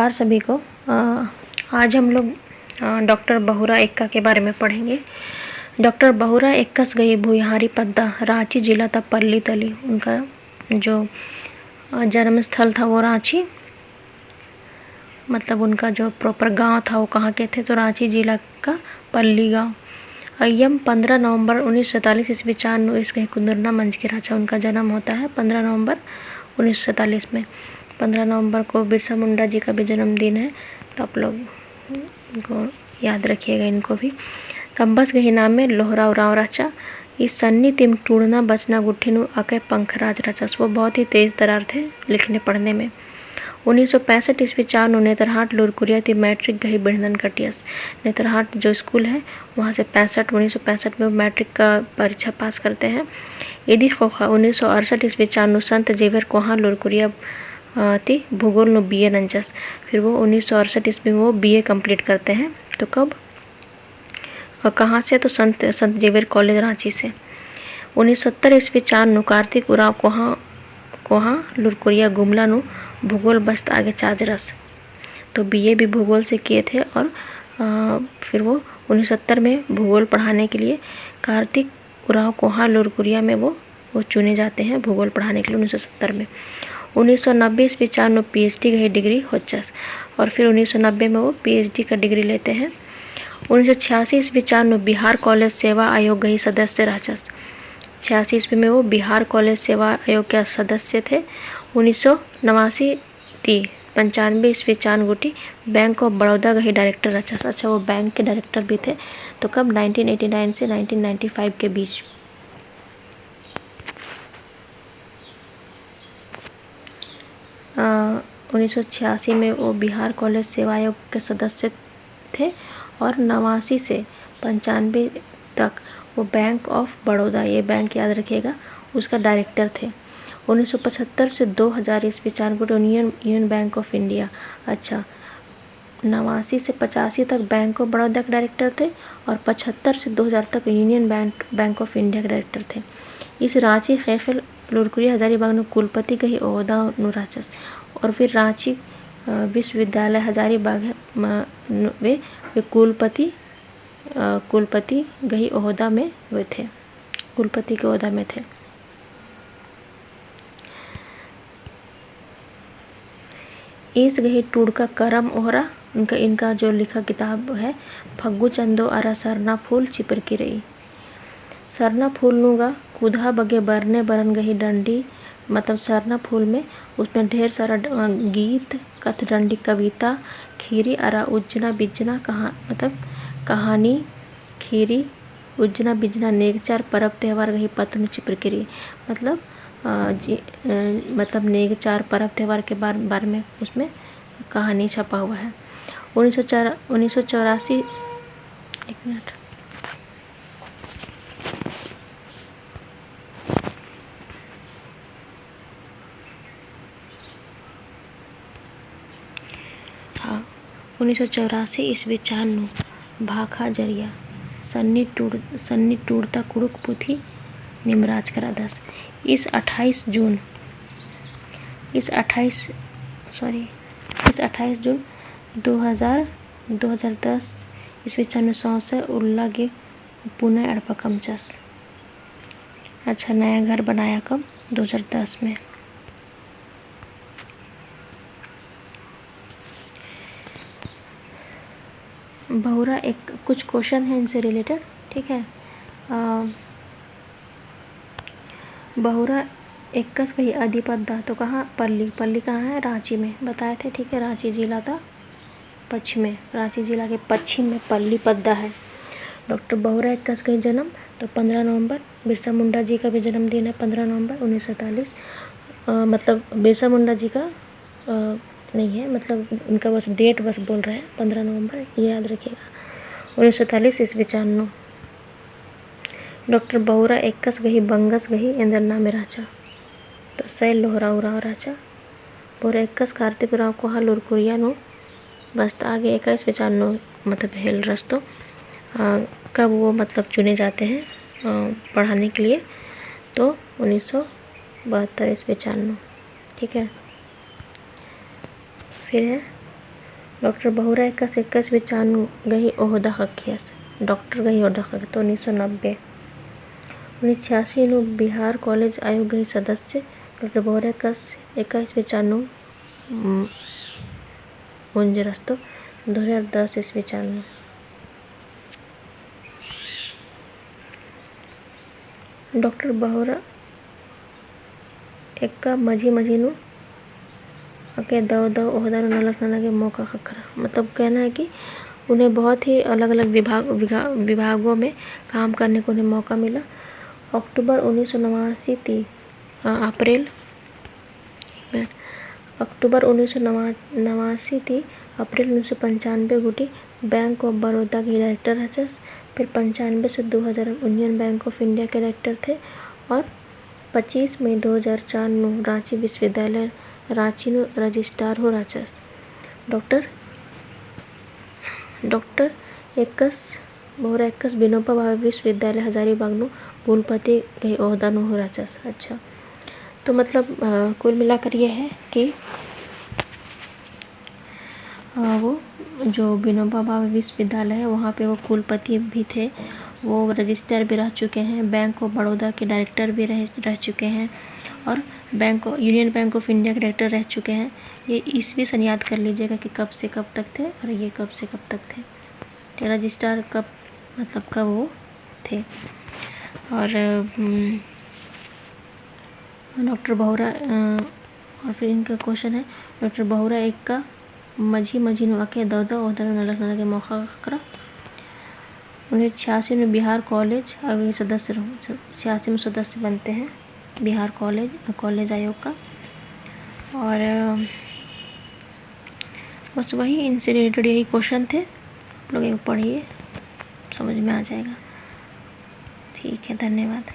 नमस्कार सभी को। आज हम लोग डॉक्टर बहुरा एक्का के बारे में पढ़ेंगे। डॉक्टर बहुरा एक्कस गई भुइहारी पद्दा रांची जिला था पल्ली तली। उनका जो जन्म स्थल था वो रांची, मतलब उनका जो प्रॉपर गांव था वो कहाँ के थे, तो रांची जिला का पल्ली गांव। अय्यम 15 नवंबर 1947 ईस्वी 4 इसके कुंदरना मंच के राजा। उनका जन्म होता है 15 नवंबर 1947 में। 15 नवंबर को बिरसा मुंडा जी का भी जन्मदिन है, तो आप लोग इनको याद रखिएगा इनको भी। कंबस गही नाम में लोहरा उराव राचा इस सन्नी तिम टूड़ना बचना गुट्ठीनु अके पंखराज रचस। वो बहुत ही तेज़ तरार थे लिखने पढ़ने में। 1965 ईस्वी 4 नेतरहाट लुरकुरिया थी मैट्रिक गही बिढ़नन कटियस। नेतरहाट जो स्कूल है वहाँ से 1965 में मैट्रिक का परीक्षा पास करते हैं। यदि खोखा 1968 ईस्वी 4 संत जेवर कोहा लुरकुरिया थी भूगोल नो BA नंचस। फिर वो 1968 ईस्वी में वो BA कंप्लीट करते हैं। तो कब और कहाँ से, तो संत जेवियर कॉलेज रांची से। 1970 ईस्वी 4 नु कार्तिक उराव कोहा लुरकुरिया गुमला नु भूगोल बस्त आगे चाजरस। तो BA भी भूगोल से किए थे और फिर वो 1970 में भूगोल पढ़ाने के लिए कार्तिक उराव कोहा लुरकुरिया में वो चुने जाते हैं भूगोल पढ़ाने के लिए 1970 में। 1990 ईस्वी 4 नु PhD गई डिग्री होचस और फिर 1990 में वो PhD का डिग्री लेते हैं। 1986 ईस्वी 4 नु बिहार कॉलेज सेवा आयोग गई सदस्य राचस। 86 ईस्वी में वो बिहार कॉलेज सेवा आयोग के सदस्य थे। 1989 95 ईस्वी 4 गुटी बैंक ऑफ बड़ौदा गई डायरेक्टर रचस। अच्छा, वो बैंक के डायरेक्टर भी थे। तो कब 1989 से 1995 के बीच। आ, 1986 में वो बिहार कॉलेज सेवा आयोग के सदस्य थे और 89 से 95 तक वो बैंक ऑफ बड़ौदा, ये बैंक याद रखिएगा, उसका डायरेक्टर थे। 1975 से 2000 ईस्वी 4 गुट यूनियन बैंक ऑफ इंडिया। अच्छा, 89 से 85 तक बैंक ऑफ बड़ौदा के डायरेक्टर थे और 75 से 2000 तक यूनियन बैंक ऑफ इंडिया के डायरेक्टर थे। इस रांची खैखल लुरकुरिया हजारीबाग नु कुलपति कही ओहदा नु राचस। और फिर रांची विश्वविद्यालय हजारीबाग वे कुलपति गही ओहदा में वे थे, कुलपति के ओहदा में थे। इस गही टूड़ का करम ओहरा, इनका जो लिखा किताब है फग्गू चंदो आरा सरना फूल चिपर की रही। सरना फूल नूगा कुधा बगे बरने बरन गही डंडी, मतलब सरना फूल में उसमें ढेर सारा गीत कथ डंडी कविता खीरी अरा उज्जना बिजना मतलब कहानी खीरी उज्जना बिजना नेगचार परब त्यौहार गही पतनु चिपरकिरी, मतलब मतलब नेगचार परब त्यौहार के बारे में उसमें कहानी छपा हुआ है। 1984 एक मिनट, हाँ, 1984 ईस्वी 4 नु भाखा जरिया सन्नी टूड़ता कुड़ुक पुथी निमराज करा 10। इस 28 जून 2010 ईस्वी 4 से उल्ला के पुणे अड़पा कमचस। अच्छा, नया घर बनाया कब, 2010 में। बहुरा एक कुछ क्वेश्चन है इनसे रिलेटेड, ठीक है। बहुरा एक्कस कही अधिपद्दा, तो कहाँ, पल्ली कहाँ है, रांची में बताए थे, ठीक है। रांची जिला था पश्चिम में, रांची जिला के पश्चिम में पल्ली पद्दा है। डॉक्टर बहुरा एक्कस कही जन्म तो 15 नवंबर। बिरसा मुंडा जी का भी जन्मदिन है 15 नवंबर 1947। मतलब बिरसा मुंडा जी का नहीं है, मतलब उनका बस डेट बस बोल रहे हैं 15 नवंबर, ये याद रखिएगा। 1947 ईस्वी 4 डॉक्टर बहुरा एक्कस गही बंगस गही इंद्रना में राचा, तो सैल लोहरा उराव राचा। बहुरा एक्कस कार्तिक उराव कोहा लुरकुरिया नो बस आगे 21 विचार मतलब हेल रस्तो। कब वो मतलब चुने जाते हैं पढ़ाने के लिए, तो 1972 ईस्वी 4, ठीक है। फिर है डॉक्टर बहुरा 21 गही ओहदा हकियस डॉक्टर गही ओहदा हक तो 1990 1986 बिहार कॉलेज आयोग गही सदस्य डॉक्टर बहुरा 21 मुंजरस्तो 2010 ईस्वीचान डॉक्टर बहुरा एक्का मझीनु के दव ओहदानु नलक नलगे मौका खखरा। मतलब कहना है कि उन्हें बहुत ही अलग अलग विभागों में काम करने को उन्हें मौका मिला। अक्टूबर 1989 थी अप्रैल अक्टूबर 1989 थी अप्रैल 1995 गुटी बैंक ऑफ बड़ौदा के डायरेक्टर रहे। फिर 95 से 2000 यूनियन बैंक ऑफ इंडिया के डायरेक्टर थे। और 25 मई 2004 रांची विश्वविद्यालय रांची रजिस्ट्रार हो राचस। डॉक्टर बहुरा 21 विनोबा भावे विश्वविद्यालय हजारीबाग कुलपति कई ओहदा हो राचस। अच्छा, तो मतलब कुल मिलाकर ये है कि वो जो विनोबा भावे विश्वविद्यालय है वहाँ पे वो कुलपति भी थे, वो रजिस्ट्रार भी रह चुके हैं, बैंक ऑफ बड़ौदा के डायरेक्टर भी रह चुके हैं और यूनियन बैंक ऑफ इंडिया के डायरेक्टर रह चुके हैं। ये ईस्वी सन याद कर लीजिएगा कि कब से कब तक थे और ये कब से कब तक थे। रजिस्ट्रार कब मतलब कब वो थे। और डॉक्टर बहुरा और फिर इनका क्वेश्चन है डॉक्टर बहुरा एक का मझीनु अके दौदा ओहदा नलक नलगे मौका खकरा। 1986 में बिहार कॉलेज आयोग के सदस्य 86 में सदस्य बनते हैं बिहार कॉलेज आयोग का। और बस वही इनसे रिलेटेड यही क्वेश्चन थे, आप लोग एक पढ़िए समझ में आ जाएगा। ठीक है, धन्यवाद।